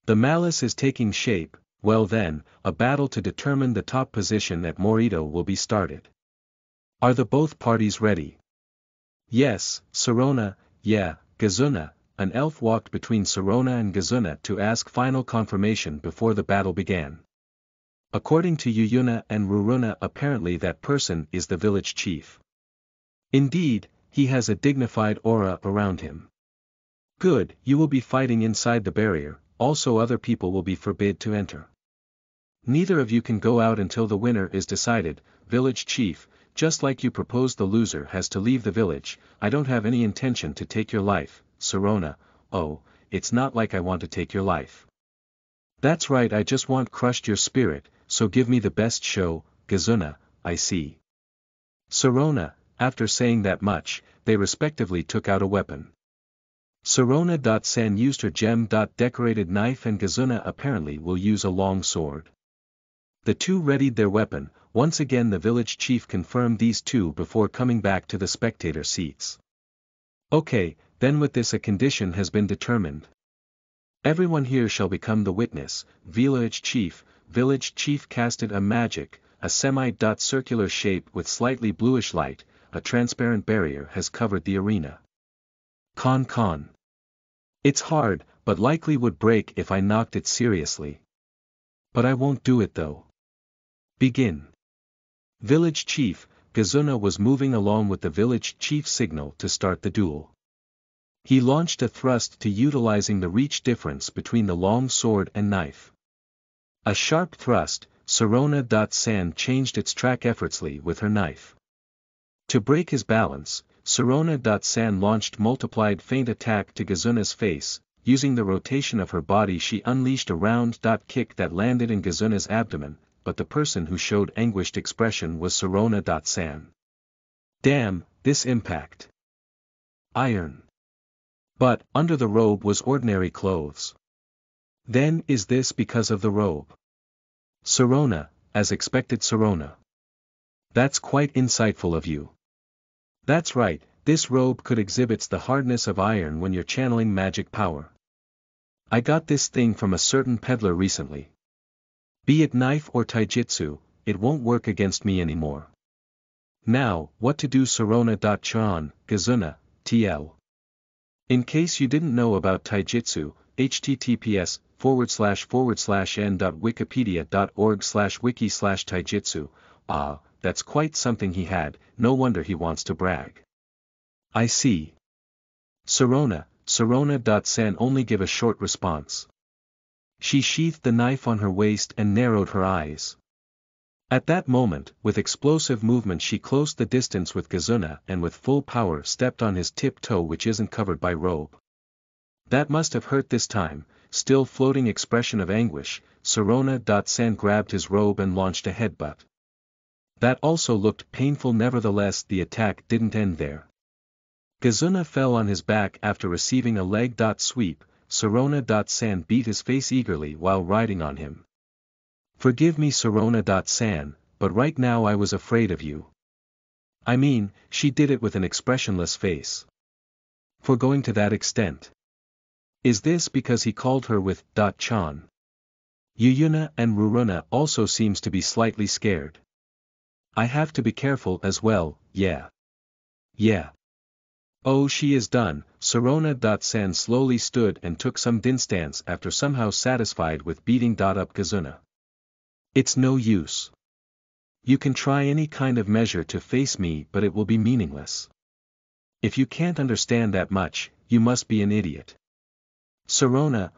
The malice is taking shape. Well then, a battle to determine the top position at Morito will be started. Are the both parties ready? Yes, Sarona, yeah, Gazuna. An elf walked between Sarona and Gazuna to ask final confirmation before the battle began. According to Yuyuna and Ruruna, apparently that person is the village chief. Indeed, he has a dignified aura around him. Good, you will be fighting inside the barrier, also other people will be forbid to enter. Neither of you can go out until the winner is decided. Village chief, just like you proposed, the loser has to leave the village. I don't have any intention to take your life. Sarona, oh, it's not like I want to take your life. That's right, I just want crushed your spirit, so give me the best show. Gazuna, I see. Sarona, after saying that much, they respectively took out a weapon. Sarona.san used her gem-decorated knife and Gazuna apparently will use a long sword. The two readied their weapon. Once again the village chief confirmed these two before coming back to the spectator seats. Okay, then with this a condition has been determined. Everyone here shall become the witness. Village chief casted a magic, a semi-circular shape with slightly bluish light, a transparent barrier has covered the arena. Con. It's hard, but likely would break if I knocked it seriously. But I won't do it though. Begin. Village chief, Gazuna was moving along with the village chief's signal to start the duel. He launched a thrust to utilizing the reach difference between the long sword and knife. A sharp thrust, Sarona.san changed its track effortlessly with her knife. To break his balance, Sarona.san launched multiplied feint attack to Gazuna's face. using the rotation of her body she unleashed a round kick that landed in Gizuna's abdomen, but the person who showed anguished expression was Sirona.san. Damn, this impact. Iron. But, under the robe was ordinary clothes. Then is this because of the robe? Sirona, as expected Sirona. That's quite insightful of you. That's right, this robe could exhibits the hardness of iron when you're channeling magic power. I got this thing from a certain peddler recently. Be it knife or taijutsu, it won't work against me anymore. Now, what to do Sirona.chan, Gizuna, TL. In case you didn't know about taijutsu, https://n.wikipedia.org/wiki/taijutsu, that's quite something he had, no wonder he wants to brag. I see. Sirona.san only give a short response. She sheathed the knife on her waist and narrowed her eyes. At that moment, with explosive movement she closed the distance with Gizuna and with full power stepped on his tip-toe which isn't covered by robe. That must have hurt this time, still floating expression of anguish, Sirona.san grabbed his robe and launched a headbutt. That also looked painful nevertheless the attack didn't end there. Gizuna fell on his back after receiving a leg sweep, Sirona.san beat his face eagerly while riding on him. Forgive me Sirona.san, but right now I was afraid of you. I mean, she did it with an expressionless face. For going to that extent. Is this because he called her with chan? Yuyuna and Ruruna also seems to be slightly scared. I have to be careful as well, yeah. Yeah. Oh she is done, Sirona.san slowly stood and took some distance after somehow satisfied with beating up Gizuna. It's no use. You can try any kind of measure to face me but it will be meaningless. If you can't understand that much, you must be an idiot. Sirona.san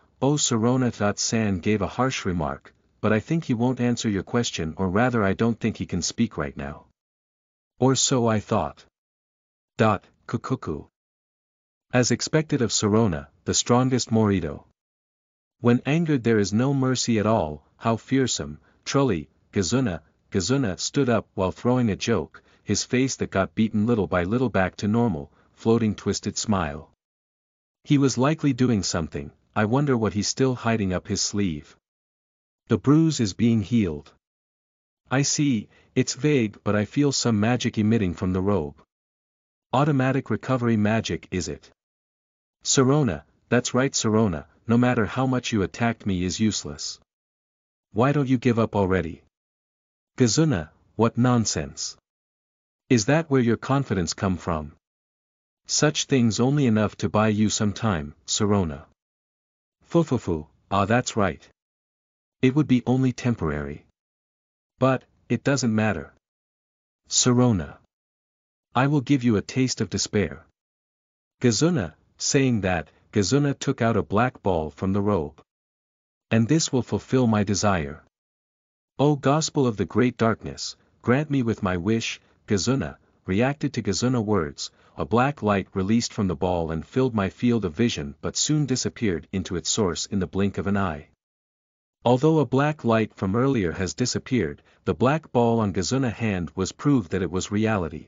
gave a harsh remark, but I think he won't answer your question or rather I don't think he can speak right now. Or so I thought. Kukuku. As expected of Sirona, the strongest Morito. When angered there is no mercy at all, how fearsome, truly, Gizuna stood up while throwing a joke, his face that got beaten little by little back to normal, floating twisted smile. He was likely doing something, I wonder what he's still hiding up his sleeve. The bruise is being healed. I see, it's vague but I feel some magic emitting from the robe. Automatic recovery magic is it? Sirona, that's right Sirona, no matter how much you attacked me is useless. Why don't you give up already? Gizuna, what nonsense. Is that where your confidence come from? Such things only enough to buy you some time, Sirona. Fufufu, that's right. It would be only temporary. But, it doesn't matter. Sirona. I will give you a taste of despair. Gizuna, saying that, Gizuna took out a black ball from the robe. And this will fulfill my desire. O Gospel of the Great Darkness, grant me with my wish, Gizuna, reacted to Gizuna words, a black light released from the ball and filled my field of vision but soon disappeared into its source in the blink of an eye. Although a black light from earlier has disappeared, the black ball on Gizuna's hand was proof that it was reality.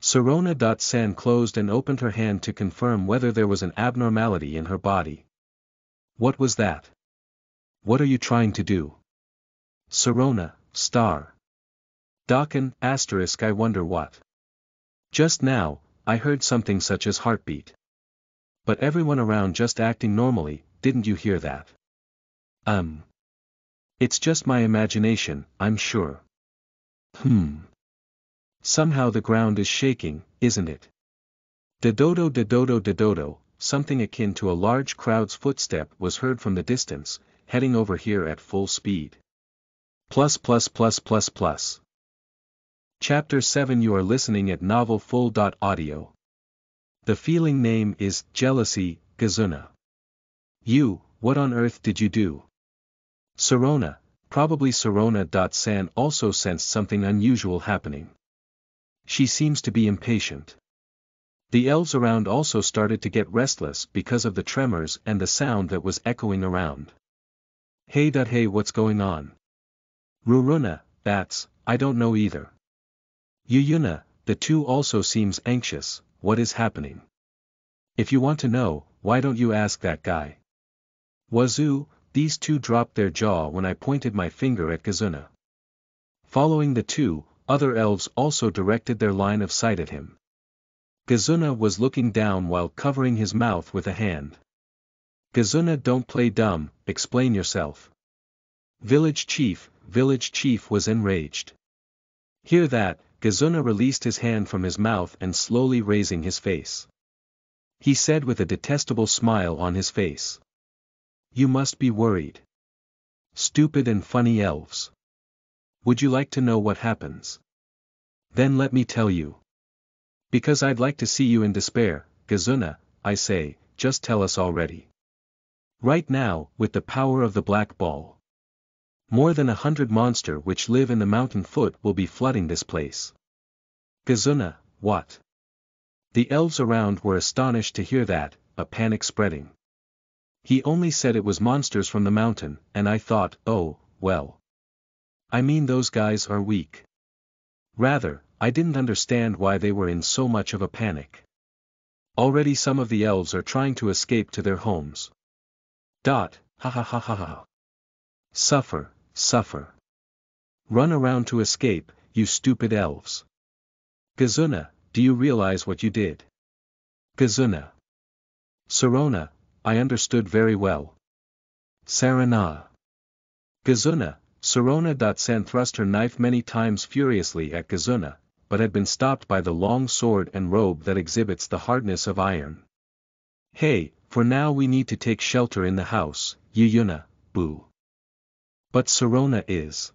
Sirona.san closed and opened her hand to confirm whether there was an abnormality in her body. What was that? What are you trying to do? Sirona, star. Dakan, *, I wonder what. Just now, I heard something such as heartbeat. But everyone around just acting normally, didn't you hear that? It's just my imagination, I'm sure. Somehow the ground is shaking, isn't it? Dodo, something akin to a large crowd's footstep was heard from the distance, heading over here at full speed. +++++. Chapter 7 You are listening at novelfull.audio. The feeling name is Jealousy, Gizuna. You, what on earth did you do? Sirona, probably Sirona.san also sensed something unusual happening. She seems to be impatient. The elves around also started to get restless because of the tremors and the sound that was echoing around. Hey, what's going on? Ruruna, I don't know either. Yuyuna, the two also seems anxious, what is happening? If you want to know, why don't you ask that guy? Wazoo, these two dropped their jaw when I pointed my finger at Kazuna. Following the two, other elves also directed their line of sight at him. Kazuna was looking down while covering his mouth with a hand. Kazuna, don't play dumb, explain yourself. Village chief was enraged. Hear that, Kazuna released his hand from his mouth and slowly raising his face. He said with a detestable smile on his face. You must be worried. Stupid and funny elves. Would you like to know what happens? Then let me tell you. Because I'd like to see you in despair, Kazuna, I say, just tell us already. Right now, with the power of the black ball. More than 100 monsters which live in the mountain foot will be flooding this place. Kazuna, what? The elves around were astonished to hear that, a panic spreading. He only said it was monsters from the mountain, and I thought, oh, well. I mean those guys are weak. Rather, I didn't understand why they were in so much of a panic. Already some of the elves are trying to escape to their homes. Ha ha ha ha ha. Suffer. Run around to escape, you stupid elves. Kazuna, do you realize what you did? Kazuna. Sarona, I understood very well. Sarana. Kazuna, Sarona. Thrust her knife many times furiously at Kazuna, but had been stopped by the long sword and robe that exhibits the hardness of iron. Hey, for now we need to take shelter in the house, Yuyuna, boo. But Sarona is.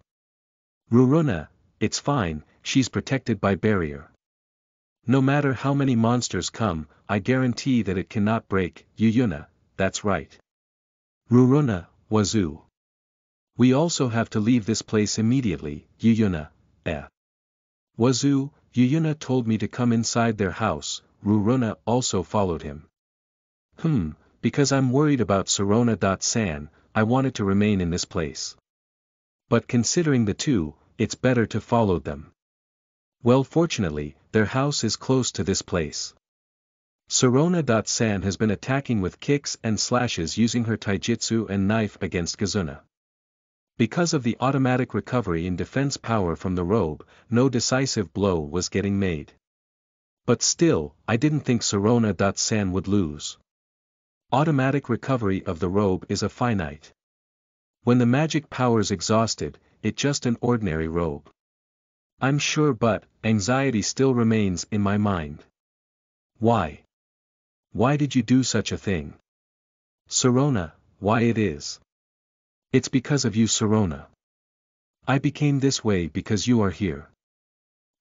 Ruruna, it's fine, she's protected by barrier. No matter how many monsters come, I guarantee that it cannot break, Yuyuna, that's right. Ruruna, Wazoo. We also have to leave this place immediately, Yuyuna, Wazoo, Yuyuna told me to come inside their house, Ruruna also followed him. Because I'm worried about Sarona. I wanted to remain in this place. But considering the two, it's better to follow them. Well, fortunately, their house is close to this place. Sarona. Has been attacking with kicks and slashes using her taijutsu and knife against Kazuna. Because of the automatic recovery in defense power from the robe, no decisive blow was getting made. But still, I didn't think Sarona. Would lose. Automatic recovery of the robe is a finite. When the magic power's exhausted, it's just an ordinary robe. I'm sure, but anxiety still remains in my mind. Why? Why did you do such a thing? Sarona, why it is? It's because of you, Sarona. I became this way because you are here.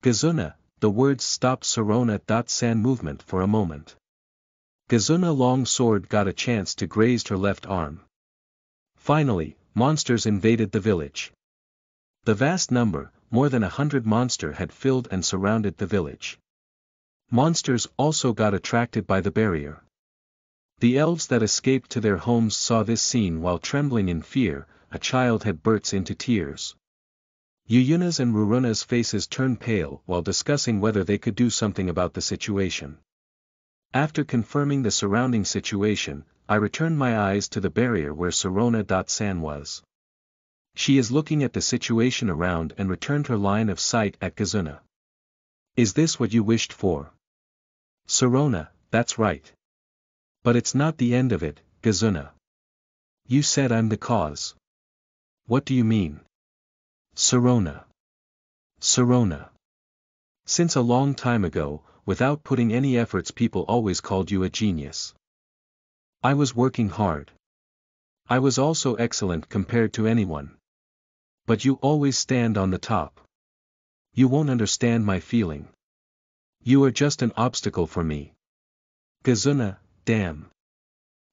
Kazuna, the words stopped Sarona. Movement for a moment. Kazuna long sword got a chance to graze her left arm. Finally, monsters invaded the village. The vast number, more than 100 monsters had filled and surrounded the village. Monsters also got attracted by the barrier. The elves that escaped to their homes saw this scene while trembling in fear. A child had burst into tears. Yuyuna's and Ruruna's faces turned pale while discussing whether they could do something about the situation. After confirming the surrounding situation, I returned my eyes to the barrier where Sarona. Was. She is looking at the situation around and returned her line of sight at Kazuna. Is this what you wished for? Sarona, that's right. But it's not the end of it, Kazuna. You said I'm the cause. What do you mean? Sarona. Since a long time ago, without putting any efforts, people always called you a genius. I was working hard. I was also excellent compared to anyone. But you always stand on the top. You won't understand my feeling. You are just an obstacle for me. Kazuna, damn.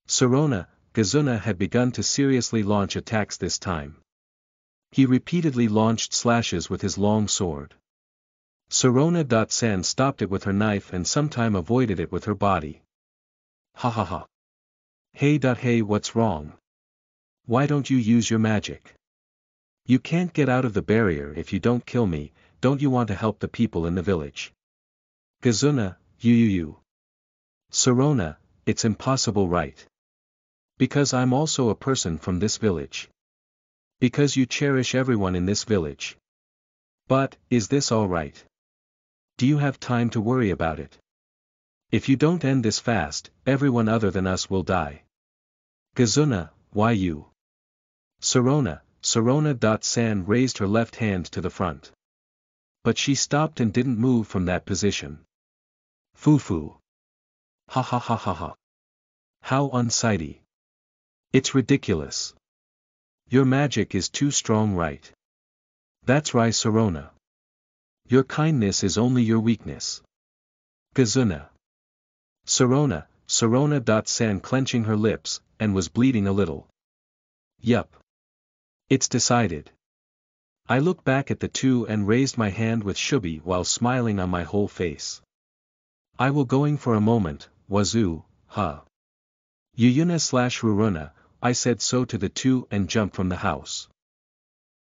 Sarona. Kazuna had begun to seriously launch attacks this time. He repeatedly launched slashes with his long sword. Sirona.san stopped it with her knife and sometime avoided it with her body. Ha ha ha. Hey, what's wrong? Why don't you use your magic? You can't get out of the barrier if you don't kill me, don't you want to help the people in the village? Kazuna, you. Sirona, it's impossible, right? Because I'm also a person from this village. Because you cherish everyone in this village. But, is this all right? Do you have time to worry about it? If you don't end this fast, everyone other than us will die. Kazuna, why you? Sirona.san raised her left hand to the front. But she stopped and didn't move from that position. Foo. Ha ha ha ha ha. How unsightly. It's ridiculous. Your magic is too strong, right? That's right, Sirona. Your kindness is only your weakness. Kazuna. Sirona.san clenching her lips, and was bleeding a little. Yup. It's decided. I looked back at the two and raised my hand with Shubi while smiling on my whole face. I will going for a moment, Wazoo, huh? Yuyuna/Ruruna, I said so to the two and jumped from the house.